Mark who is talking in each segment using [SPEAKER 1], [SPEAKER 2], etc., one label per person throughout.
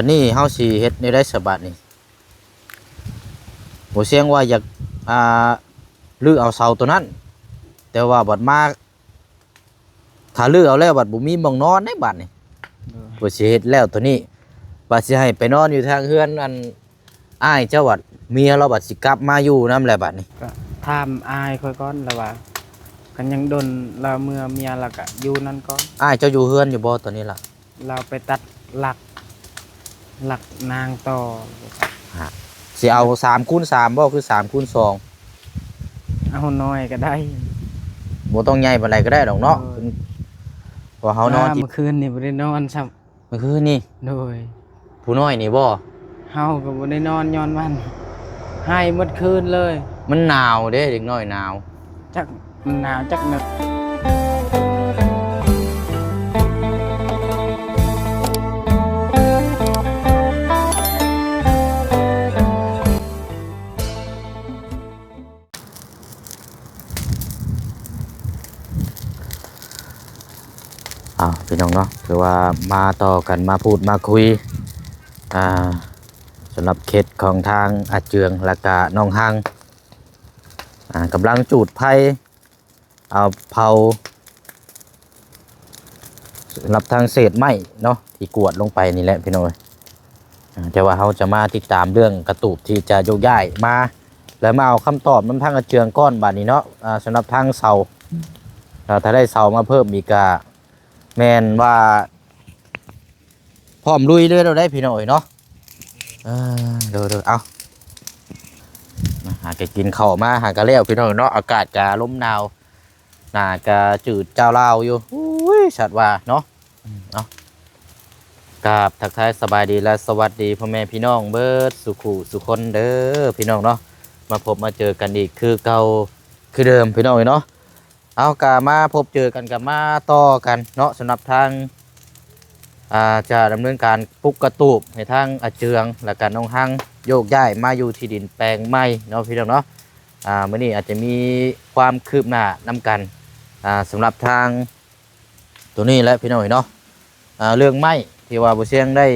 [SPEAKER 1] วันนี้เฮาสิเฮ็ดในได้สบัดนี่บ่เสียงว่าอยากลื้อเอาเสาตัวนั้นแต่ว่าบัดมาถ้าลื้อเอาแล้วบัดบ่มีหม้องนอนในบัดนี่บ่สิเฮ็ดแล้วตัวนี้บัดสิให้ไปนอนอยู่ทางเฮือนอันอ้ายเจ้าบัดเมียเราบัดสิกลับมาอยู่นำแหละบัดนี่
[SPEAKER 2] ก็ถามอายค่อยก่อนแล้วว่ากันยังดนเราเมื่อเมียเราก็อยู่นั่นก่อน
[SPEAKER 1] อ้ายเจ้าอยู่เฮือนอยู่บ่ตอนนี้ล่ะ
[SPEAKER 2] เราไปตัดหลักนางต่อ
[SPEAKER 1] สิเอา3x3บ่คือ3x2
[SPEAKER 2] เอาน้อยก็ได้
[SPEAKER 1] บ่ต้องใหญ่ปานใดก็ได้ดอกเนาะเพราะเฮานอน
[SPEAKER 2] เมื่อคืนนี่บ่ได้นอนซ้ำ
[SPEAKER 1] เมื่อคืนนี่
[SPEAKER 2] โดย
[SPEAKER 1] ผู้น้อยนี่บ่
[SPEAKER 2] เฮาก็บ่ได้นอนย้อนมันให้หมดคืนเลย
[SPEAKER 1] มันหนาวเด้เด็กน้อยหนาว
[SPEAKER 2] จักหนาวจักหนึก
[SPEAKER 1] พี่น้องเนาะคือว่ามาต่อกันมาพูดมาคุยสำหรับเคสของทางอาเจืองและกะน้องหังกำลังจูดไผ่เอาเผาสำหรับทางเศษไม้เนาะที่กวดลงไปนี่แหละพี่น้องแต่ว่าเขาจะมาติดตามเรื่องกระตูบที่จะโยกย้ายมาแล้วมาเอาคำตอบน้ำทางอาเจืองก้อนบาดนี้เนาะสำหรับทางเสาถ้าได้เสามาเพิ่มอีกก็แม่นว่าพร้อมลุยเลยเราได้พี่น้อยเนาะเดี๋ยวเอาหาแกกินข้าวมาหากะเลี้ยวพี่น้อยเนาะอากาศกะลมหนาวหน้ากะจืดเจ้าลาวอยู่อุ้ยชัดว่าเนาะกราบทักทายสบายดีและสวัสดีพ่อแม่พี่น้องเบิดสุขุสุคนเด้อพี่น้องเนาะมาพบมาเจอกันอีกคือเก่าคือเดิมพี่น้องเนาะเอากะมาพบเจอกันกับมาต่อกันเนาะสำหรับทางจะดำเนินการปลุกกระตูบในทางอาเจืองและการน้องหังโยกย้ายมาอยู่ที่ดินแปลงไม้เนาะพี่น้องเนาะมื้อนี้อาจจะมีความคืบหน้านำกันสำหรับทางตัวนี้และพี่น้องเนาะเรื่องไม้ที่ว่าบุเชียงได้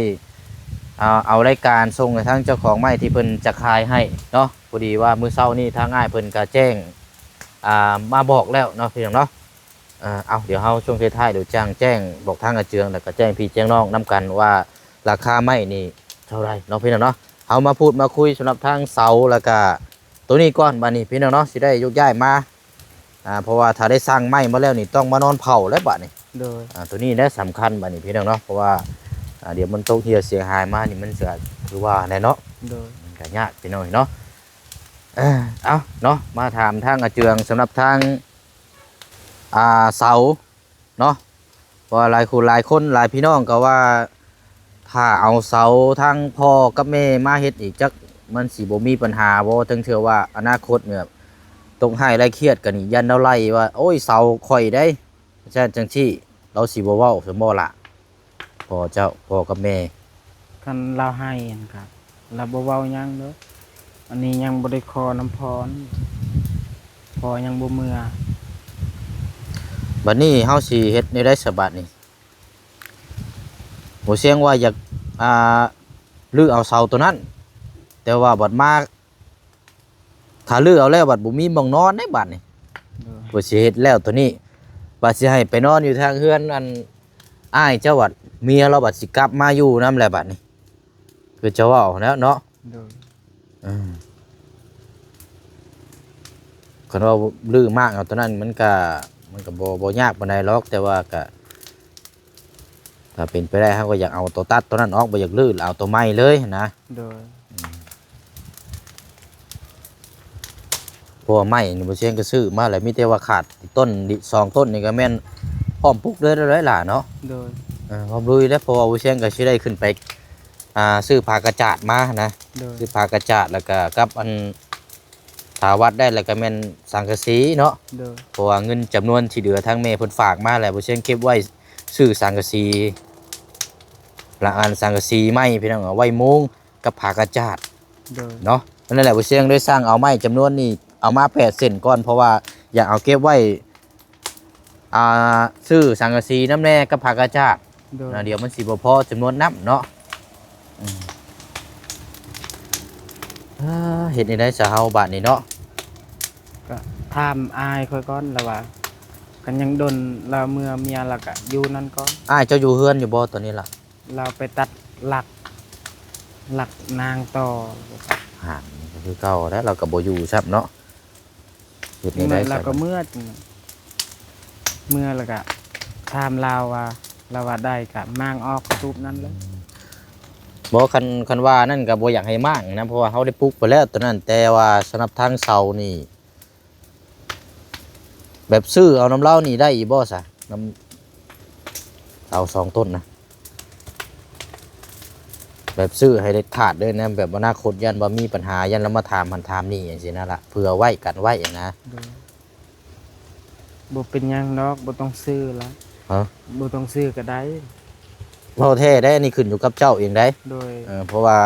[SPEAKER 1] เอารายการส่งในทางเจ้าของไม้ที่เพิ่นจะขายให้เนาะพอดีว่ามื้อเช้านี้ทางง่ายเพิ่นก็แจ้งมาบอกแล้วเนาะพี่น้องเนาะเดี๋ยวเฮาช่วงท้ายๆเดี๋ยวแจ้งบอกทางอาเจืองแล้วก็แจ้งพี่แจ้งน้องนำกันว่าราคาไม้นี่เท่าไรเนาะพี่น้องเนาะเฮามาพูดมาคุยสำหรับทางเสาแล้วก็ตัวนี้ก่อนบัดนี้พี่น้องเนาะสิได้ยกย้ายมาเพราะว่าถ้าได้สร้างไม้มาแล้วนี่ต้องมานอนเผาแล้วบัดนี้
[SPEAKER 2] โดย
[SPEAKER 1] ตัวนี้ได้สำคัญบัดนี้พี่น้องเนาะเพราะว่าเดี๋ยวมันตกเหี่ยวเสียหายมานี่มันจะคือว่าแน่เนาะ
[SPEAKER 2] โดย
[SPEAKER 1] มันก็ยากพี่น้องเนาะเอาเนาะมาถามทางอาเจืองสำหรับทางเสาเนาะเพราะหลายคนหลายพี่น้องก็ว่าถ้าเอาเสาทั้งพ่อกับแม่มาเฮ็ดอีกจักมันสิบ่มีปัญหาบ่ถึงเชื่อว่าอนาคตเนี่ยต้องให้รายเครียดกันนี่ยันเราไล่ว่าโอ้ยเสาข่อยได้ใช่จังที่เราสิบ่เว้าสมบ่ล่ะพ่อกับแม่
[SPEAKER 2] คันเราให้ครับเราบ่เว้าหยังเด้ออันนี้ยังบ่ได้ขอน้ำพรพอยังบ่เมื่อ
[SPEAKER 1] บัดนี้เฮาสิเฮ็ดในได้สบัดนี่บ่เสียงว่าอยากลื้อเอาเสาตัวนั้นแต่ว่าบัดมาถ้าลื้อเอาแล้วบัดบ่มีหม้องนอนในบัดนี่บ่สิเฮ็ดแล้วตัวนี้บัดสิให้ไปนอนอยู่ทางเฮือนอันอ้ายเจ้าบัดเมียเราบัดสิกลับมาอยู่นำแหละบัดนี้คือจะเว้าแล้วเนาะคันว่าลื้อมากเอาตัวนั้นมันก็บ่ยากปานใดหรอกแต่ว่าก็ถ้าเป็นไปได้เขาก็อยากเอาตัวตัดตัวนั้นออกบ่อยากลื้อเอาตัวไม้เลยนะ
[SPEAKER 2] โดย
[SPEAKER 1] เพราะว่าไม้นี่บ่เชียงก็ซื้อมาแล้วมีแต่ว่าขาดต้น2ต้นนี่ก็แม่นพร้อมปลูกเลยได้ล่ะเนาะ
[SPEAKER 2] โดย
[SPEAKER 1] พร้อมลุยแล้วเพราะว่าบ่เชียงก็สิได้ขึ้นไปซื้อผ้ากระจาดมานะซื้อผ้ากระจาดแล้วก็กับอันถาวัดได้แล้วก็แม่นสังกะสีเนาะเพราะว่าเงินจำนวนที่เหลือทางแม่เพิ่นฝากมาแล้วบ่เชียงเก็บไว้ซื้อสังกะสีละอันสังกะสีไม้พี่น้องเอาไว้มุงกับผ้ากระจาดเนาะนั่นแหละบ่เชียงได้สร้างเอาไม้จำนวนนี้เอามา8เส้นก่อนเพราะว่าอยากเอาเก็บไว้ซื้อสังกะสีน้ำแน่กับผ้ากระจาดเดี๋ยวมันสิบ่พอจำนวนน้ำเนาะ เฮ็ดนี่ได้ซะเฮาบัดนี้เนาะ
[SPEAKER 2] ก็ถามอายค่อยก่อนแล้วว่ากันยังดนเราเมื่อเมียแล้วก็อยู่นั่นก่อน
[SPEAKER 1] อ้ายเจ้าอยู่เฮือนอยู่บ่ตอนนี้ล่ะ
[SPEAKER 2] เราไปตัดหลักนางต่อ
[SPEAKER 1] ห่างก็คือเก่าแล้วเราก็บ่อยู่ซับเนาะเฮ็ดนี่ได้
[SPEAKER 2] เรา
[SPEAKER 1] ซะ
[SPEAKER 2] ก็เมื่อแล้วก็ถามเราว่าได้ก็มางออกกระตูบนั้นแล้ว
[SPEAKER 1] บ่คันว่านั่นก็บ่อยากให้มากนะเพราะว่าเฮาได้ปลูกไปแล้วตัวนั้นแต่ว่าสำหรับทางเสานี่แบบซื้อเอาน้ำเหล้านี่ได้อีบ่ซะน้ำเสา2ต้นนะแบบซื้อให้เด็ดขาดด้วยนะแบบอนาคตยันว่ามีปัญหายันแล้วมาถามหันถามนี่อย่างซี่นั่นล่ะเผื่อไว้กันไว้อย่างนะ
[SPEAKER 2] บ่เป็นหยังดอกบ่ต้องซื้อละ
[SPEAKER 1] ฮะ
[SPEAKER 2] บ่ต้องซื้อก็ได้
[SPEAKER 1] เว้าแท้ได้อันนี่ขึ้นอยู่กับเจ้าเองได้
[SPEAKER 2] โดย
[SPEAKER 1] เพราะว่า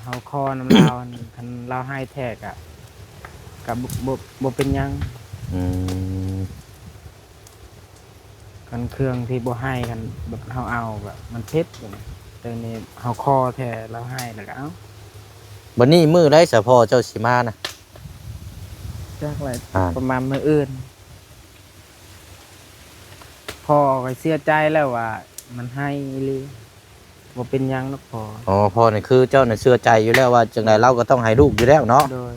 [SPEAKER 2] เฮาคอน้ำลาวนี่คันเราให้แท้ก็บ่เป็นหยัง
[SPEAKER 1] อืม
[SPEAKER 2] กันเครื่องที่บ่ให้กันแบบเฮาเอาแบบมันเผ็ดแบบนี้แต่นี่เฮาคอแท้เราให้แล้วก็เอา
[SPEAKER 1] บัดนี้มื้อได้สะพ่อเจ้าสิมานะ
[SPEAKER 2] จักไร
[SPEAKER 1] อ่า
[SPEAKER 2] ประมาณมื้ออื่นพ่อก็เสียใจแล้วว่า มันให้อีหลีบ่เป็นหยังดอกพ่อ
[SPEAKER 1] อ๋อพ่อนี่คือเจ้าน่ะเชื่อใจอยู่แล้วว่าจังไดเราก็ต้องให้ลูกอยู่แล้วเนาะ
[SPEAKER 2] โดย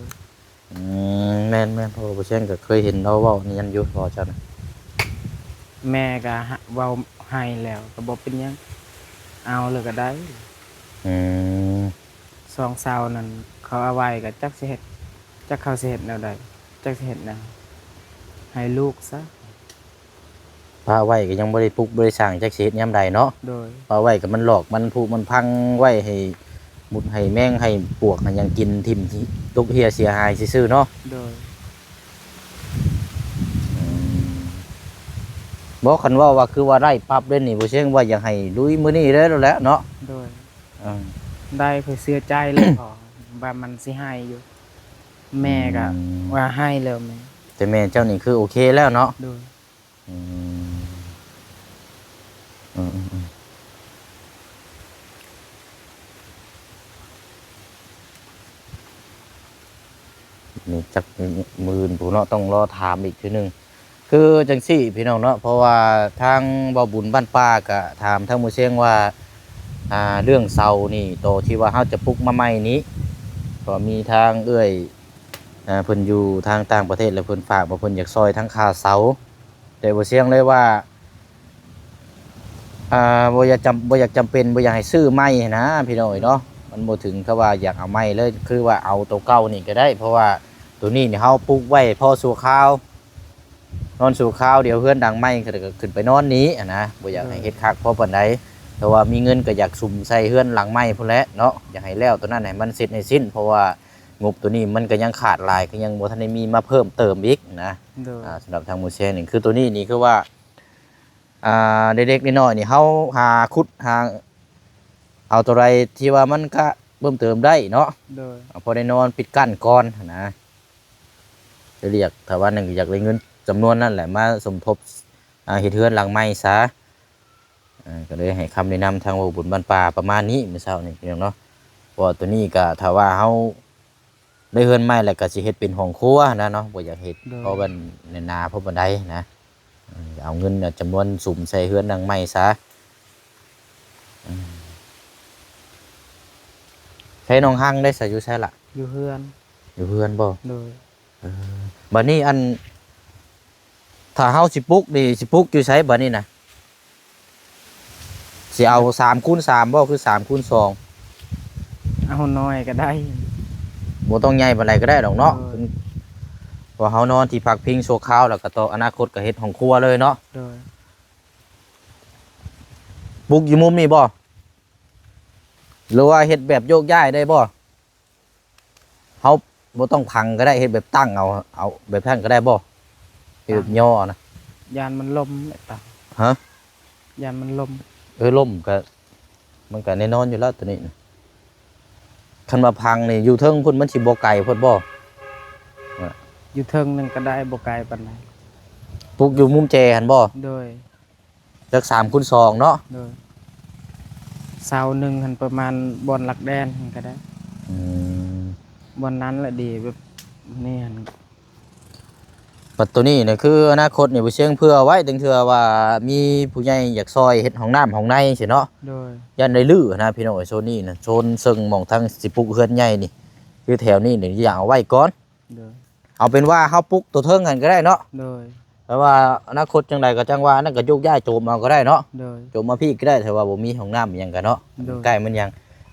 [SPEAKER 1] แม่นพ่อบ่เช่นก็เคยเห็นเราเว้านี่ยันอยู่พ่อเจ้านะ
[SPEAKER 2] แม่ก็เว้าให้แล้วก็บ่เป็นหยังเอาเลยก็ได้
[SPEAKER 1] อืม
[SPEAKER 2] สองเสานั่นเขาเอาไว้ก็จักสิเฮ็ดจักเขาสิเฮ็ดแนวใดจักสิเฮ็ดแนวให้ลูกซะ
[SPEAKER 1] พาไว้ก็ยังบ่ได้ปลุกบ่ได้สร้างจักสิเฮ็ดยามใดเนาะ
[SPEAKER 2] โดย
[SPEAKER 1] พาไว้ก็มันหลอกมันผุมันพังไว้ให้มุดให้แมงให้ปวกมันยังกินทิ่มที่ตกเหียเสียหายซื่อๆเนาะ
[SPEAKER 2] โดย
[SPEAKER 1] บ่คันว่าคือว่าได้ปั๊บเด้นี่บ่เช่นว่าอยากให้ลุยมื้อนี้เด้อแล้วแหละเนาะ
[SPEAKER 2] โดย
[SPEAKER 1] อืม
[SPEAKER 2] ได้เพื่อเสียใจเลย พอว่ามันสิให้อยู่ แม่ก็ว่าให้แล้วแม่
[SPEAKER 1] แต่แม่เจ้านี่คือโอเคแล้วเนาะ
[SPEAKER 2] โดย
[SPEAKER 1] อืมอืมนี่จักมือนผู้เนาะต้องรอถามอีกทีหนึงคือจังซี่พี่น้องเนาะเพราะว่าทางบ่บุญบ้านป้าก็ถามทางหมู่เชียงว่าเรื่องเสานี่โตที่ว่าเฮาจะปลุกมาใหม่นี้ก็มีทางเอื้อยเพิ่นอยู่ทางต่างประเทศแล้วเพิ่นฝากมาเพิ่นอยากซอยทั้งค่าเสาแต่บ่เชียงเลยว่าบ่อยากจำเป็นบ่อยากให้ซื้อใหม่นะพี่น้องเนาะมันบ่ถึงกับว่าอยากเอาใหม่เลยคือว่าเอาตัวเก่านี่ก็ได้ เพราะว่าตัวนี้นี่เฮาปลูกไว้พอสู่ข้าวนอนสู่ข้าวเดี๋ยวเพื่อนดังใหม่ก็ขึ้นไปนอนนี้นะบ่อยากให้เฮ็ดคักเพราะปานใดแต่ว่ามีเงินก็อยากสุ่มใส่เฮือนหลังใหม่พุ่นแหละเนาะอยากให้แล้วตัวนั้นให้มันเสร็จให้สิ้นเพราะว่างบตัวนี้มันก็ยังขาดหลายก็ยังบ่ทันได้มีมาเพิ่มเติมอีกนะ
[SPEAKER 2] โดย
[SPEAKER 1] สำหรับทางหมู่เชนนี่คือตัวนี้นี่คือว่าเด็กๆน้อยๆนี่เฮาหาขุดหาเอาตัวไรที่ว่ามันก็เพิ่มเติมได้เนาะ
[SPEAKER 2] โดย
[SPEAKER 1] พอได้นอนปิดกั้นก่อนนะจะเรียกถ้าว่าหนึ่งอยากได้เงินจำนวนนั่นแหละมาสมทบเฮ็ดเฮือนหลังใหม่ซะก็เลยให้คำแนะนำทางว่าบุญบ้านป่าประมาณนี้เมื่อเช้านี่พี่น้องเนาะเพราะตัวนี้ก็ถ้าว่าเฮาได้เฮือนใหม่แล้วก็สิเฮ็ดเป็นห้องครัวนะเนาะบ่อยากเฮ็ดเพราะมันในนาเพราะบันไดนะเอาเงินจำนวนสุ่มใส่เฮือนหลังใหม่ซะใช้น้องหังได้ใส่อยู่ใช่ละ
[SPEAKER 2] อยู่เฮือน
[SPEAKER 1] อยู่เฮือนบ่
[SPEAKER 2] โดย
[SPEAKER 1] บัดนี้อันถ้าเฮาสิปลุกนี่สิปลุกอยู่ไสบัดนี้นะสิเอา3x3บ่คือ3x2
[SPEAKER 2] เอาน้อยก็ได้
[SPEAKER 1] บ่ต้องใหญ่ปานใดก็ได้ดอกเนาะ
[SPEAKER 2] เออ
[SPEAKER 1] เพอเฮานอนที่พักพิงชั่วคราวแล้วก็ต่ออนาคตก็เฮ็ดห้องครัวเลยเนาะ
[SPEAKER 2] โดย
[SPEAKER 1] ปลุกอยู่มุมนี้บ่หรือว่าเฮ็ดแบบโยกย้ายได้บ่เฮาบ่ต้องพังก็ได้เฮ็ดแบบตั้งเอาแบบนั้นก็ได้บ่เฮ็ดแบบย่อนะ
[SPEAKER 2] ยานมันล่มเลยตา
[SPEAKER 1] ฮะ
[SPEAKER 2] ยานมันล่ม
[SPEAKER 1] ล่มก็มันก็แน่นอนอยู่แล้วตัวนี้นะคันว่าพังนี่อยู่เทิงพุ่นมันสิบ่ไกลพุ่นบ่
[SPEAKER 2] อยู่เทิงหนึงก็ได้บ่ไกลปานใด
[SPEAKER 1] ปลูกอยู่มุมแจหั่นบ่
[SPEAKER 2] โดย
[SPEAKER 1] จัก3x2เนาะ
[SPEAKER 2] โดยเสาหนึ่งหันประมาณบอนหลักแดนหันก็ได้
[SPEAKER 1] อืม
[SPEAKER 2] บนนั้นแหละดีแบบนี่หั่น
[SPEAKER 1] ปัจตัวนี้เนี่ยคืออนาคตเนี่ยบ่เชียงเพื่อไว้ถึงเทื่อว่ามีผู้ใหญ่อยากซอยเฮ็ดห้องน้ำห้องในสิเนาะ
[SPEAKER 2] โดย
[SPEAKER 1] ยันได้ลื้อนะพี่น้องไอ้โซนนี้นะโซนซึ่งหมองทางสิปลูกเฮือนใหญ่นี่คือแถวนี้นี่อยากเอาไว้ก่อน
[SPEAKER 2] โดย
[SPEAKER 1] เอาเป็นว่าเฮาปลูกตัวเทิงกันก็ได้เนาะ
[SPEAKER 2] โดย
[SPEAKER 1] แต่ว่าอนาคตจังใดก็จังว่านั่นก็โยกย้ายโจมเอาก็ได้เนาะ
[SPEAKER 2] โดย
[SPEAKER 1] โจมมาพี่ก็ได้แต่ว่าบ่มีห้องน้ำอิหยังกันเนาะ
[SPEAKER 2] โดย
[SPEAKER 1] ใกล้มันยัง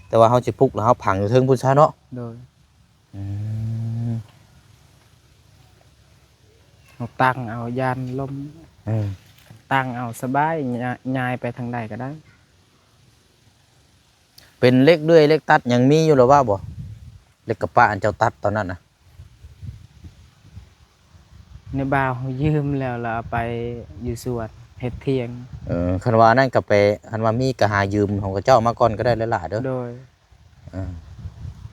[SPEAKER 1] แต่ว่าเฮาสิปลูกแล้วเฮาผังอยู่เทิงพุ่นซะเนาะ
[SPEAKER 2] โดย
[SPEAKER 1] อืม
[SPEAKER 2] เอาตั้งเอายานลม
[SPEAKER 1] อืม
[SPEAKER 2] ตั้งเอาสบายย้ายไปทางใดก็ได้
[SPEAKER 1] เป็นเล็กเลื่อยเล็กตัดยังมีอยู่หรือว่าบ่เล็กกระปะอันเจ้าตัดตอนนั้นน่ะ
[SPEAKER 2] ในบ่าวเขายืมแล้วเราเอาไปอยู่สวนเฮ็ดเทียง
[SPEAKER 1] คันว่านั่นก็ไปคันว่ามีก็หายืมของเขาเจ้ามาก่อนก็ได้หลายๆเด้อ
[SPEAKER 2] โดย
[SPEAKER 1] อ่า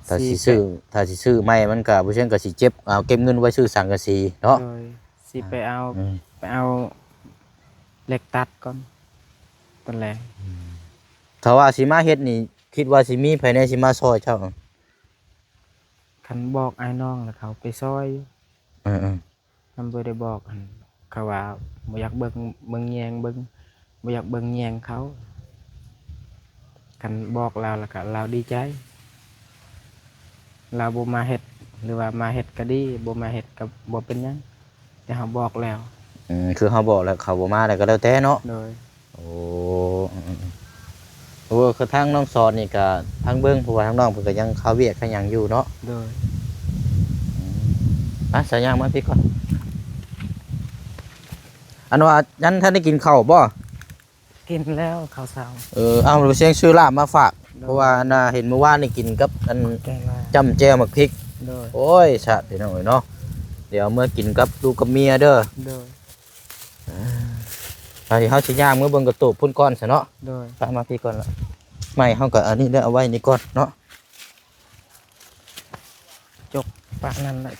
[SPEAKER 1] ถ้าสิซื้อไม่มันก็บ่เช่นก็สิเจ็บเอาเก็บเงินไว้ซื้อสังกะสีเนาะ
[SPEAKER 2] โดยสิไปเอา
[SPEAKER 1] อืม
[SPEAKER 2] เหล็กตัดก่อนตอนแรก
[SPEAKER 1] ถ้าว่าสิมาเฮ็ดนี่คิดว่าสิมีภายในสิมาซอยเจ้า
[SPEAKER 2] คันบอกไอ้น้องแล้วเขาไปซอย
[SPEAKER 1] เออ
[SPEAKER 2] มันบ่ได้บอกหั่นเขาว่าบ่อยากเบิ่งแยงเบิ่งบ่อยากเบิ่งแยงเขาคันบอกเราแล้วก็เราดีใจ เราบ่มาเฮ็ดหรือว่ามาเฮ็ดก็ดีบ่มาเฮ็ดก็บ่เป็นหยังแต่เฮาบอกแล้ว
[SPEAKER 1] คือเขาบอกแล้วเขาบ่มาแล้วก็แล้วแต่เนาะ
[SPEAKER 2] โดย
[SPEAKER 1] โอ้โอ้คือทางน้องสอนนี่ก็ทางเบิ่งเพราะว่าทางน้องเพิ่นก็ยังเข้าเวียกเข้าหยังอยู่เนาะ
[SPEAKER 2] โดย
[SPEAKER 1] สัญญาณมาพี่ก่อนอันว่ายันท่านได้กินข้าวบ่
[SPEAKER 2] กินแล้วข้าวเช้า
[SPEAKER 1] เอาเสียงชื่อลาบมาฝาก
[SPEAKER 2] โดย
[SPEAKER 1] เพราะว่าน่ะเห็นเมื่อวานนี่กินกับอัน
[SPEAKER 2] แกงว่า
[SPEAKER 1] จำแจ่วหมักพริก
[SPEAKER 2] โดย
[SPEAKER 1] โอ้ยชะพี่น้องเอ้ยเนาะเดี๋ยวเมื่อกินกับลูกกับเมียเด้อ
[SPEAKER 2] โดย
[SPEAKER 1] ตอนที่เฮาสิย่างมื้อเบิ่งกระตูบพุ่นก้อนซะเนาะ
[SPEAKER 2] โดย
[SPEAKER 1] ไปมาพี่ก่อนละไม่เฮาก็อันนี้ได้เอาไว้นี่ก่อนเนาะ
[SPEAKER 2] ปากนั้นแหละ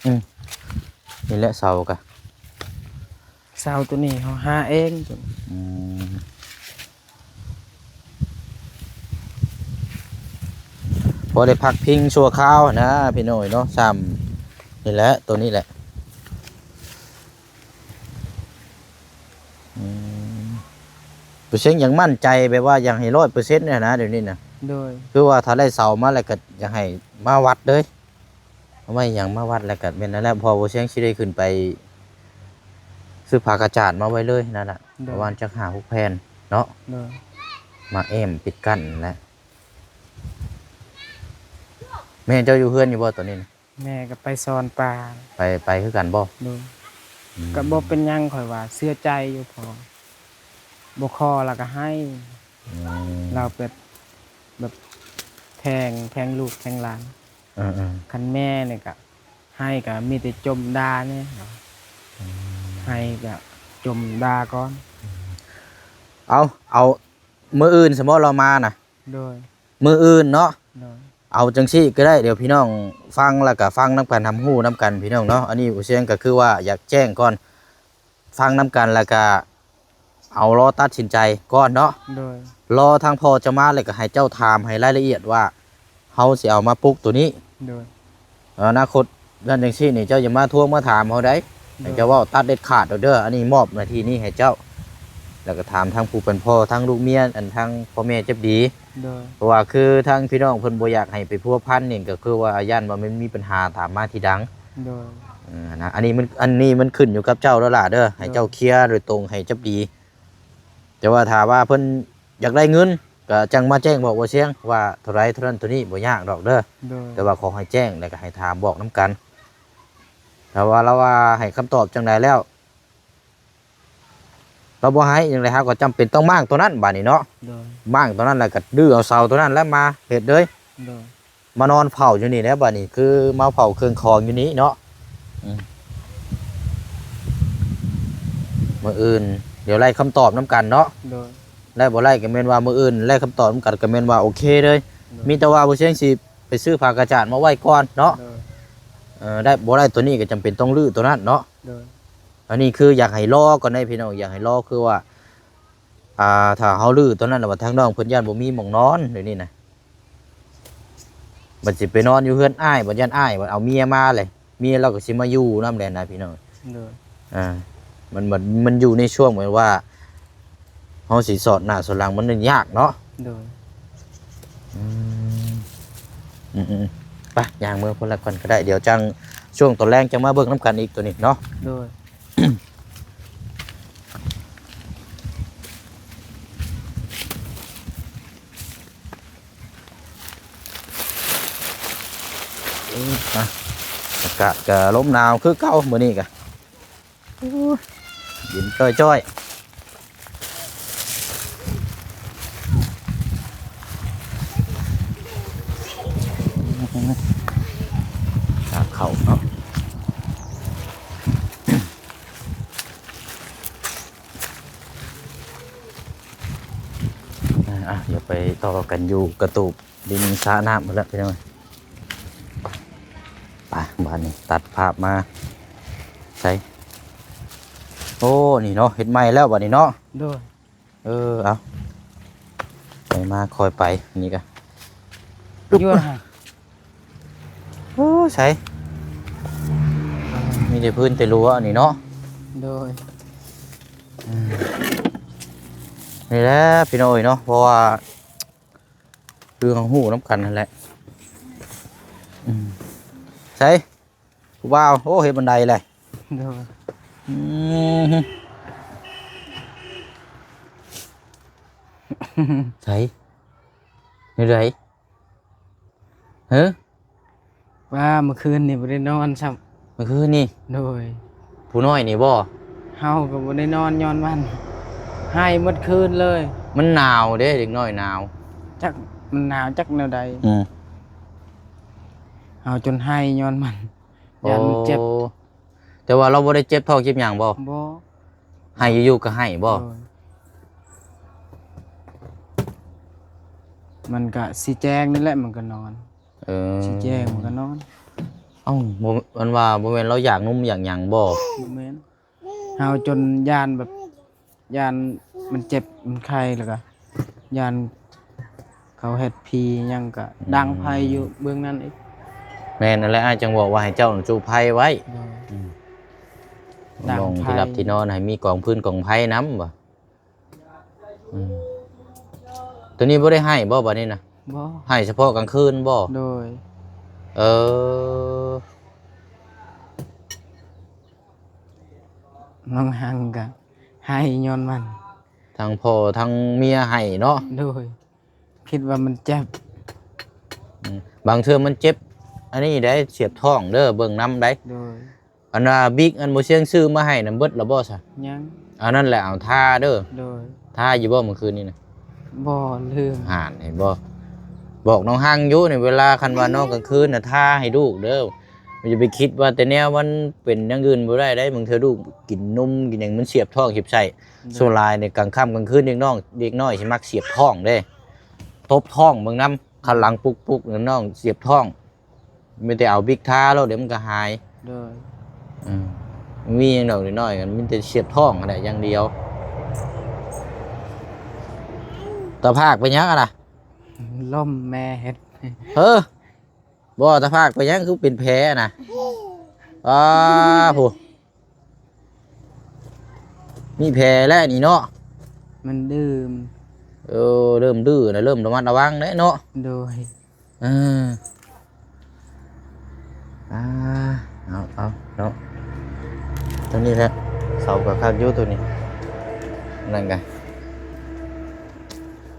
[SPEAKER 1] นี่แหละเสากะ
[SPEAKER 2] เช้าตัวนี้เฮาหาเอง
[SPEAKER 1] อืมพอได้พักพิงชั่วคราวนะพี่น้อยเนาะซ้ำนี่แหละตัวนี้แหละผู้เชี่ยงยังมั่นใจแบบว่ายังให้100%เนี่ยนะเดี๋ยวนี้นะ
[SPEAKER 2] โดย
[SPEAKER 1] คือว่าถ้าได้เสามาแล้วก็อยากให้มาวัดเลยเอาไว้อย่างมาวัดแล้วก็เป็นนั่นแหละพอผู้เชี่ยงสิได้ขึ้นไปซื้อผ้ากระจาดมาไว้เลยนั่นแหละประมาณจัก5-6แผ่นเนาะ
[SPEAKER 2] โดย
[SPEAKER 1] มาแอมปิดกั้นแหละแม่เจ้าอยู่เฮือนอยู่บ่ตัวนี้นะ
[SPEAKER 2] แม่ก็ไปสอนปลา
[SPEAKER 1] ไปคือกันบ่
[SPEAKER 2] โดยก็บ่เป็นหยังข่อยว่าเชื่อใจอยู่พอบ่คอแล้วก็ให้
[SPEAKER 1] อืม
[SPEAKER 2] เราเป็นแบบแทงลูกแทงหลาน
[SPEAKER 1] เออ
[SPEAKER 2] คันแม่เนี่ยก็ให้ก็มีแต่จมดาเนี่ยให้ก็จมดาก่อน
[SPEAKER 1] เอามืออื่นสมมติเรามานะ
[SPEAKER 2] โดย
[SPEAKER 1] มืออื่นเนาะ
[SPEAKER 2] โดย
[SPEAKER 1] เอาจังซี่ก็ได้เดี๋ยวพี่น้องฟังแล้วก็ฟังน้ำกันทำหู้น้ำกันพี่น้องเนาะอันนี้ผู้เชี่ยงก็คือว่าอยากแจ้งก่อนฟังน้ำกันแล้วก็เอารอตัดสินใจก่อนเนาะ
[SPEAKER 2] โดย
[SPEAKER 1] รอทางพอจะมาเลยก็ให้เจ้าถามให้รายละเอียดว่าเฮาสิเอามาปลูกตัวนี้
[SPEAKER 2] โดย
[SPEAKER 1] อนาคตด้านจังซี่นี่เจ้าอย่ามาทวงมาถามเฮาได้ให้เจ้าเว้าตัดเด็ดขาดเอาเด้ออันนี้มอบหน้าที่นี้ให้เจ้า แล้วก็ถามทางผู้เป็นพ่อทางลูกเมียอันทางพ่อแม่เจ็บดี
[SPEAKER 2] โดย
[SPEAKER 1] เพราะว่าคือทางพี่น้องเพิ่นบ่อยากให้ไปพัวพันนี่ก็คือว่าย่านว่ามันมีปัญหาถามมาทีดัง
[SPEAKER 2] โดย
[SPEAKER 1] นะอันนี้มันขึ้นอยู่กับเจ้าแล้วล่ะเด้อให้เจ้าเคลียร์โดยตรงให้จับดี แต่ว่าถ้าว่าเพิ่นอยากได้เงินก็จังมาแจ้งบอกว่าเสียงว่าเท่าไรเท่านั้นตัวนี้บ่ยากดอกเด้อ
[SPEAKER 2] โดย
[SPEAKER 1] แต่ว่าขอให้แจ้งแล้วก็ให้ถามบอกนํกันแต่ว่าเราว่าให้คำตอบจังไดแล้วเราบ่ให้จังไดครับก็จำเป็นต้องมั่างตัวนั้นบัดนี้เนาะ
[SPEAKER 2] โดย
[SPEAKER 1] มั่างตัวนั้นแล้วก็ดื้อเอาเสาตัวนั้นแล้วมาเฮ็ดเลย
[SPEAKER 2] โดย
[SPEAKER 1] มานอนเผาอยู่นี่แหล้วบัดนี้คือมาเผาเครื่องคองอยู่นี้เนาะมื้ออื่นเดี๋ยวไล่คำตอบนํกันเนาะ
[SPEAKER 2] โดย
[SPEAKER 1] ไล่บ่ไล่ก็แม่นว่ามื้ออื่นไล่คำตอบนํกันก็แม่นว่าโอเคเลยมีแต่ว่าบ่เชียงสิไปซื้อผ้ากระจาดมาไว้ก่อนเนาะ
[SPEAKER 2] โดย
[SPEAKER 1] ได้บ่ได้ตัวนี้ก็จำเป็นต้องลื้อตัวนั้นเนาะ
[SPEAKER 2] โดย
[SPEAKER 1] อันนี้คืออยากให้รอก่อนได้พี่น้องอยากให้รอคือว่าถ้าเฮาลื้อตัวนั้นแล้วว่าทางน้องเพิ่นย่านบ่มีหม้องนอนเดี๋ยวนี้นะ บัดสิไปนอนอยู่เฮือนอ้ายบัดยันอ้ายบัดเอาเมียมาเลยเมียเราก็สิมาอยู่นำแหละนะพี่น้อง
[SPEAKER 2] โดย
[SPEAKER 1] มันอยู่ในช่วงเหมือนว่าเฮาสิสอดหน้าสอดหลังมันยากเนาะ
[SPEAKER 2] โดย
[SPEAKER 1] ไปย่างเมืองคนละคนก็ได้เดี๋ยวจังช่วงตอนแรกจังมาเบิ่งน้ำกันอีกตัวนี้เนาะ
[SPEAKER 2] โดย
[SPEAKER 1] อากาศก็ลมหนาวคือเก่ามื้อนี้ก็เย็นจ้อยๆเข้าเนาะเดี๋ยวไปต่อกันอยู่กระตูบดินสระน้ำหมดแล้วพี่น้องไปบ้านนี้ตัดภาพมาใส่โอ้นี่เนาะเห็ดใหม่แล้วบ้านนี้เนาะ
[SPEAKER 2] ด้วย
[SPEAKER 1] เอาไปมาคอยไปนี่กัน
[SPEAKER 2] ยั่ว
[SPEAKER 1] โอ้ใช่มีแต่พื้นแต่รั้วนี่เนาะ
[SPEAKER 2] โดย
[SPEAKER 1] นี่แหละพี่น้อยเนาะเพราะว่าเรื่องหูน้ำกันนั่นแหละใช่ผู้บ่าวโอ้เห็นบันไดเลยใช่นี่ไรเฮ้
[SPEAKER 2] ว่าเมื่อคืนนี่บ่ได้นอนซ้
[SPEAKER 1] ำเมื่อคืนนี่
[SPEAKER 2] โดย
[SPEAKER 1] ผู้น้อยนี่บ่
[SPEAKER 2] เฮาก็บ่ได้นอนย้อนมันให้เมื่อคืนเลย
[SPEAKER 1] มันหนาวเด้เด็กน้อยหนาว
[SPEAKER 2] จักมันหนาวจักแนวใดเอาจนให้ย้อนมัน
[SPEAKER 1] ยันเจ็บแต่ว่าเราบ่ได้เจ็บท้องเจ็บหยังบ่ให้อยู่ๆก็ให้บ่
[SPEAKER 2] มันก็สิแจ้งนี่แหละมันก็นอนสิแจ้งมันก็นอน
[SPEAKER 1] มันว่าบ่แม่นเราอยากนุ่มอยากหยังบ่
[SPEAKER 2] แม่นเฮาจนยานแบบยานมันเจ็บมันไข้แล้วก็ยานเขาเฮ็ดพีหยังก็ดังไผอยู่เบื้องนั้นอีก
[SPEAKER 1] แม่นั่นแหละอ้ายจังบอกว่าให้เจ้าจูไผไว้ลงที่หลับที่นอนให้มีกองพื้นกองไผน้ำบ่ตัวนี้บ่ได้ให้บ่บัดนี้นะ
[SPEAKER 2] บ่
[SPEAKER 1] ให้เฉพาะกลางคืนบ่
[SPEAKER 2] โดยน้องหังก็ให้ย้อนมัน
[SPEAKER 1] ทั้งพ่อทั้งเมียให้เนาะ
[SPEAKER 2] โดยคิดว่ามันเจ็
[SPEAKER 1] บบางเทื่อมันเจ็บอันนี้ได้เสียบท้องเด้อเบิ่งน้ำได้
[SPEAKER 2] โดย
[SPEAKER 1] อันว่าบิ๊กอันบ่เชียงซื้อมาให้นำเบิดแล้วบ่ซะ
[SPEAKER 2] ยัง
[SPEAKER 1] อันนั้นแหละเอาท่าเด้อ
[SPEAKER 2] โดย
[SPEAKER 1] ท่าอยู่บ่เมื่อคืนนี้นะ
[SPEAKER 2] บ่ลืม
[SPEAKER 1] ห่านเห็นบ่บอกน้องหังอยู่ในเวลาคันว่านอนกลางคืนน่ะท่าให้ลูกเด้อมันจะไปคิดว่าแต่แนวมันเป็นอย่างอื่นบ่ได้บางเทื่อลูกกินนมกินหยังมันเสียบท้องเสียบไส้ส่วนหลายในกลางค่ำกลางคืนเด็กน้อยสิมักเสียบท้องเด้ทบท้องเบิ่งนำคันหลังปุกๆน้องเสียบท้องไม่ได้เอาบิ๊กท่าแล้วเดี๋ยวมันก็หาย
[SPEAKER 2] เด้อ
[SPEAKER 1] มีอย่างน้อยกันมันจะเสียบท้องอะไรอย่างเดียวตะภาคไปยังอ่ะ
[SPEAKER 2] ล่มแม่เฮ็ด
[SPEAKER 1] บ่ตะภาคไปยังคือเป็นแผลนะผู้มีแผลแล้วนี่เนาะ
[SPEAKER 2] มันดื่ม
[SPEAKER 1] เริ่มดื้อนะเริ่มระมัดระวังเนาะ
[SPEAKER 2] โดย
[SPEAKER 1] เอาเนาะตัวนี้แหละเสากับข้างยูตัวนี้นั่นไง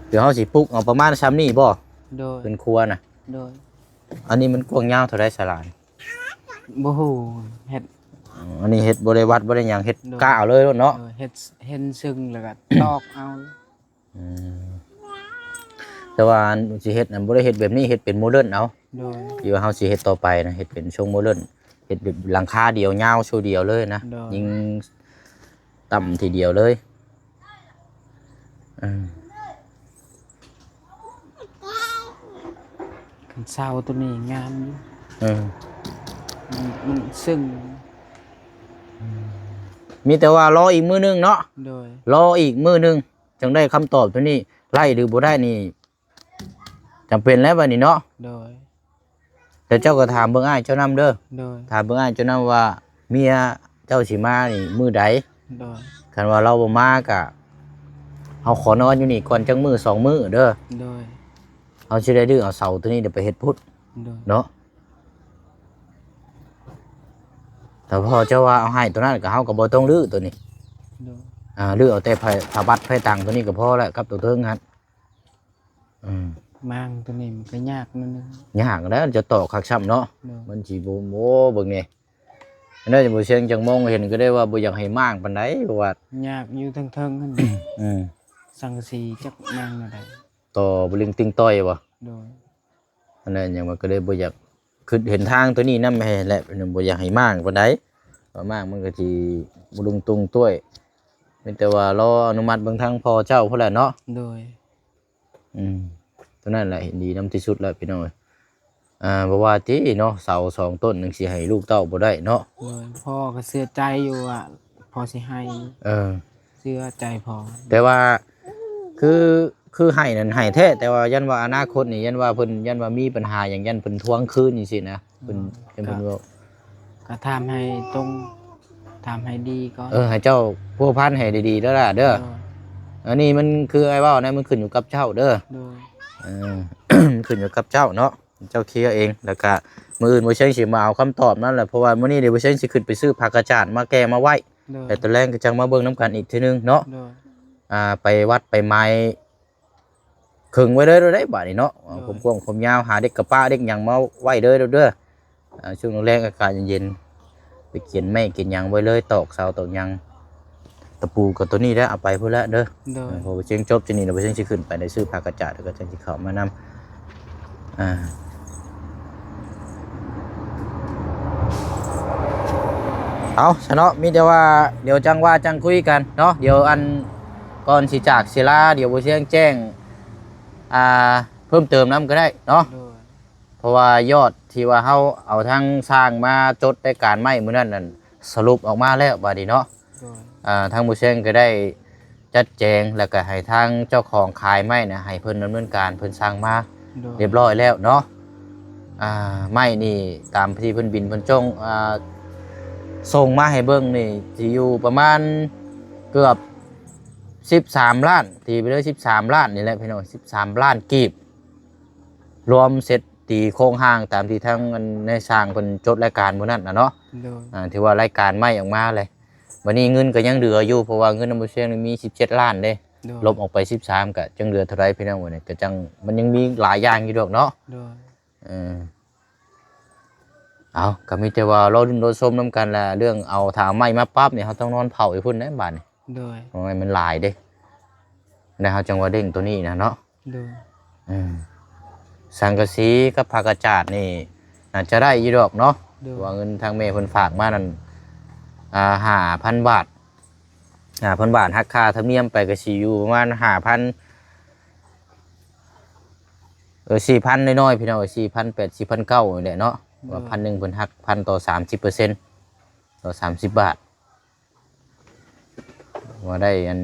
[SPEAKER 1] เดี๋ยวเขาสิปุ๊กเอาประมาณซ้ำนี่บ่เป็นครัวนะอันนี้มันกว้างยาวเท่าไรสลาย
[SPEAKER 2] บ่ฮู้เฮ็ด
[SPEAKER 1] อันนี้เฮ็ดบ่ได้วัดบ่ได้หยังเฮ็ดกะเอาเลยเนาะ
[SPEAKER 2] เฮ็ดเห็นซึ่งแล้วก็ตอกเอา
[SPEAKER 1] แต่ว่าสิเฮ็ดบ่ได้เฮ็ดแบบนี้เฮ็ดเป็นโมเดิร์นเอาที่ว่าเฮาสิเฮ็ดต่อไปนะเฮ็ดเป็นทรงโมเดิร์นเฮ็ดแบบหลังคาเดียวยาวโชว์เดียวเลยนะยิงต่ำทีเดียวเลย
[SPEAKER 2] เสาตัวนี้งามมันซึ่ง
[SPEAKER 1] มีแต่ว่ารออีกมื้อนึงเนาะรออีกมื้อนึงจังได้คำตอบตัวนี้ไล่หรือบ่ได้นี่จำเป็นแล้วบัดนี้เนาะ แต่เจ้าก็ถามเบิ่งอ้ายเจ้านำเด้อ
[SPEAKER 2] โดย
[SPEAKER 1] ถามเบิ่งอ้ายเจ้านำว่าเมียเจ้าสิมานี่มื้อใด
[SPEAKER 2] โดย
[SPEAKER 1] คันว่าเราบ่มาก็เฮาขอนอนอยู่นี่ก่อนจังมื้อ2มื้อเด้อ
[SPEAKER 2] โดย
[SPEAKER 1] เฮาสิได้ดื้อเอาเสาตัวนี้เดี๋ยวไปเฮ็ดพุทธ
[SPEAKER 2] โดย
[SPEAKER 1] เนาะแต่พอเจ้าว่าเอาให้ตัวนั้นก็เฮาก็บ่ต้องรื้อตัวนี้
[SPEAKER 2] โดย
[SPEAKER 1] รื้อเอาแต่ผาบัดไผตังตัวนี้ก็พอแล้วกับตัวเทิงหั่น
[SPEAKER 2] มางตัวนี้มันก็ยากนิดนึง
[SPEAKER 1] ยากแล้วจะต่อคักช้ำเนาะ
[SPEAKER 2] โดย
[SPEAKER 1] มันสิบ่โอ้เบิ่งนี่อันนั้นจะบ่เชียงจังมองเห็นก็ได้ว่าบ่อยากให้มากปานใดเพราะว่าย
[SPEAKER 2] ากอยู่เทิงๆนั่น
[SPEAKER 1] อืม
[SPEAKER 2] สังกะสีจักมางอะไร
[SPEAKER 1] ต่อบ่ลิงติงต้อยบ่
[SPEAKER 2] โดย
[SPEAKER 1] อันนั้นยังมันก็เลยบ่อยากคือเห็นทางตัวนี้นำให้แหละบ่อยากให้มากปานใดว่ามากมันก็สิบ่ลุงตุงต้วยมีแต่ว่ารออนุมัติเบิ่งทางพ่อเจ้าพุ่นแหละเนาะ
[SPEAKER 2] โดย
[SPEAKER 1] ตัวนั้นแหละเห็นดีนำที่สุดแล้วพี่น้องเพราะว่าที่เนาะเสา2ต้นนึงสิให้ลูกเต้าบ่ได้เนาะ
[SPEAKER 2] โดยพ่อก็เสียใจอยู่อ่ะพอสิให้
[SPEAKER 1] เออ
[SPEAKER 2] เชื่อใจพอ
[SPEAKER 1] แต่ว่าคือให้นั่นให้แท้แต่ว่ายันว่าอนาคตนี่ยันว่าเพิ่นยันว่ามีปัญหาอย่างยันเพิ่นทวงคืนจังซี่นะเพิ่นเพิ่นว่า
[SPEAKER 2] ก็ทำให้ตรงทำให้ดีก็
[SPEAKER 1] ให้เจ้าพัวพันให้ดีๆเด้อล่ะเด้ออันนี้มันคือไอ้เว้านะมันขึ้นอยู่กับเจ้าเด้อ
[SPEAKER 2] โดย
[SPEAKER 1] ขึ้นอยู่กับเจ้าเนาะเจ้าเคลียร์เองแล้วก็มื้ออื่นบ่เชิงสิมาเอาคำตอบนั่นแหละเพราะว่ามื้อนี้เดี๋ยวบ่เชิงสิขึ้นไปซื้อผักกระจาดมาแก้มาไว้
[SPEAKER 2] โดย
[SPEAKER 1] แต่ตอนแรกก็จังมาเบิ่งนํกันอีกทีนึงเนาะ
[SPEAKER 2] โดย
[SPEAKER 1] ไปวัดไปไม้ขึงไว้เลยได้บาดนี้เนาะผมกว้างผมยาวหาเด็กกับป้าเด็กหยังมาไว้เด้อช่วงแรกอากาศเย็นๆไปเขียนไม้กินหยังไว้เลยตอกเสาตอกหยังตะปูกับตัวนี้แล้วเอาไปพุ่นละเด้อ
[SPEAKER 2] โดย
[SPEAKER 1] พอไปเชียงจบจะนี่เราไปเชียงสิขึ้นไปได้ซื้อผักกระจาดแล้วก็จังสิเข้ามานำเอาซะเนาะมีแต่ว่าเดี๋ยวจังว่าจังคุยกันเนาะเดี๋ยวอันก่อนสิจากศิลาเดี๋ยวบ่เชียงแจ้งเพิ่มเติมน้ำก็ได้เนาะ
[SPEAKER 2] โดย
[SPEAKER 1] เพราะว่ายอดที่ว่าเฮาเอาทั้งสร้างมาจดได้การไม้มื้อนั้นนั่นสรุปออกมาแล้วบัดนี้เนาะ
[SPEAKER 2] โดย
[SPEAKER 1] ทางบ่เชียงก็ได้จัดแจงแล้วก็ให้ทางเจ้าของขายไม้นะให้เพิ่นดำเนินการเพิ่นสร้างมา
[SPEAKER 2] โดย
[SPEAKER 1] เรียบร้อยแล้วเนาะไม้นี่ตามที่เพิ่นบินเพิ่นจงส่งมาให้เบิ่งนี่สิอยู่ประมาณเกือบ13ล้านตีไปเลย13ล้านนี่แหละพี่น้อง13ล้านกีบรวมเสร็จตีโครงห้างตามที่ทั้งในสร้างเพิ่นจดรายการมื้อนั้นน่ะเนาะ
[SPEAKER 2] โดย
[SPEAKER 1] ถือว่ารายการไม้ออกมาเลยวันนี้เงินก็ยังเหลืออยู่เพราะว่าเงินนำบ่เชียงนี่มี17ล้านเด้
[SPEAKER 2] โดย
[SPEAKER 1] ลบออกไป13ก็จังเหลือเท่าไรพี่น้องมื้อนี้ก็จังมันยังมีหลายอย่างอยู่ดอกเนาะ
[SPEAKER 2] โดย
[SPEAKER 1] เอาก็มีแต่ว่ารอรุ่นรอชมนํกันล่ะเรื่องเอาถางไม้มาปั๊บนี่เฮาต้องนอนเผาอีกพุ่นได้บาดนี่
[SPEAKER 2] โดย
[SPEAKER 1] เพราะว่ามันหลายเด้นะเฮาจังว่าเด้งตัวนี้นะเนาะ
[SPEAKER 2] โดย
[SPEAKER 1] สังกะสีกับผักกระจาดนี่น่าจะได้อยู่ดอกเนาะ
[SPEAKER 2] โดย
[SPEAKER 1] ว่าเงินทางแม่เพิ่นฝากมานั่น5,000 บาท5,000 บาทหักค่าธรรมเนียมไปก็สิอยู่ประมาณ5,000 4,000น้อยๆพี่น้อง4,800 4,900นี่แหละเนาะว่า1,000เพิ่นหัก1,000ต่อ 30%ต่อ30 บาทว่าได้อัน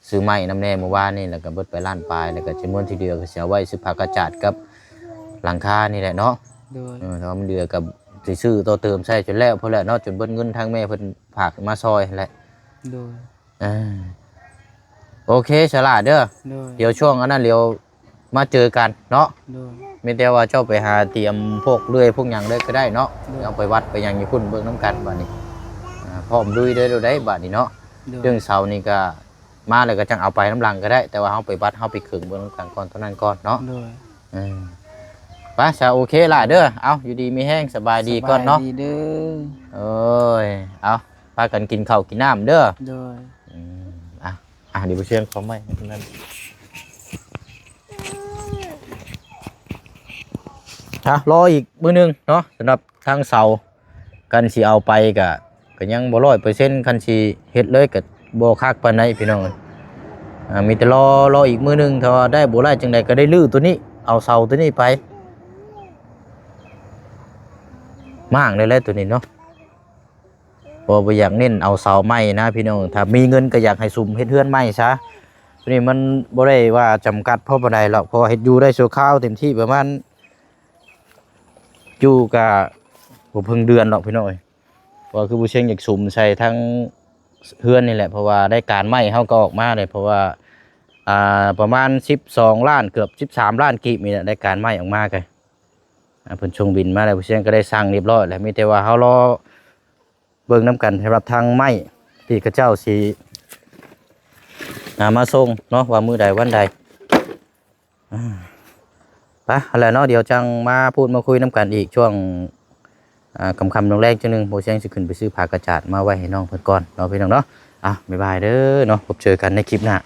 [SPEAKER 1] ซื้อไม้น้ำแน่เมื่อวานนี่แล้วก็เบิดไปล้านปลายแล้วก็จำนวนที่เหลือก็สิเอาไว้ซื้อผักกระจาดกับหลังคานี่แหละเนาะ
[SPEAKER 2] โดย
[SPEAKER 1] แต่ว่ามันเหลือกับสิซื้อต่อเติมใช้จนแล้วเพราะแล้วเนาะจนเบิดเงินทางแม่เพิ่นฝากมาซอยแหละ
[SPEAKER 2] โดย
[SPEAKER 1] โอเคฉลาดเด้อ
[SPEAKER 2] โดย
[SPEAKER 1] เดี๋ยวช่วงอันนั้นเดี๋ยวมาเจอกันเนาะ
[SPEAKER 2] โดย
[SPEAKER 1] ไม่แต่ว่าเจ้าไปหาเตรียมพวกเลื่อยพวกหยังเลยก็ได้เนาะเอาไปวัดไปหยังอยู่พุ่นเบิ่งน้ำกันบัดนี้พร้อมดุยเด้อได้บัดนี้เนาะ
[SPEAKER 2] โดย
[SPEAKER 1] เรื่องเสานี่ก็มาเลยก็จังเอาไปน้ำลังก็ได้แต่ว่าเฮาไปวัดเฮาไปขึงเบิ่งน้ำกันก่อนเท่านั้นก่อนเนาะ
[SPEAKER 2] โดย
[SPEAKER 1] ไปซะโอเคล่ะเด้อเอาอยู่ดีมีแห้งสบายดีก่อนเนาะ
[SPEAKER 2] สบยดีเด้อ
[SPEAKER 1] เอ้ยเอาพากันกินข้าวกินน้ำเด้อ
[SPEAKER 2] โดย
[SPEAKER 1] เดี๋ยวไปเชื่อเขาไหมนั่นรออีกมื้อนึงเนาะสำหรับทางเสากันสิเอาไปก็ยังบ่100%คันสิเฮ็ดเลยก็บ่คักปานใดพี่น้องมีแต่รออีกมื้อนึงถ้าว่าได้บ่ได้จังได๋ก็ได้ลื้อตัวนี้เอาเสาตัวนี้ไปมากเลยแหละตัวนี้เนาะบ่อยากเน้นเอาเสาไม้นะพี่น้องถ้ามีเงินก็อยากให้ซุ่มเฮ็ดเฮือนไม้ซะตัวนี้มันบ่ได้ว่าจำกัดเพราะปานใดหรอกเพราะเฮ็ดอยู่ได้ชั่วคราวเต็มที่ประมาณ อยู่ก็บ่เพิ่งเดือนหรอกพี่น้อยเพราะคือผู้เชี่ยงอยากสุ่มใส่ทั้งเฮือนนี่แหละเพราะว่าได้การไม้เฮาก็ออกมาเลยเพราะว่าประมาณ12ล้านเกือบ13ล้านกีบนี่แหละได้การไม้ออกมากันเพิ่นชงบินมาแล้วผู้เชี่ยงก็ได้สั่งเรียบร้อยแล้วมีแต่ว่าเฮารอเบิ่งนํกันสำหรับทางไม้ที่เขาเจ้าสิมาส่งเนาะว่ามื้อใดวันใดไปอะไรเนาะเดี๋ยวจังมาพูดมาคุยน้ำกันอีกช่วงคำลงแรกจังหนึงโบเชียงสิขึ้นไปซื้อผ้ากระจาดมาไว้ให้น้องเพิ่นก่อนเนาะพี่น้องเนาะบ๊ายบายเด้อเนาะพบเจอกันในคลิปหน้า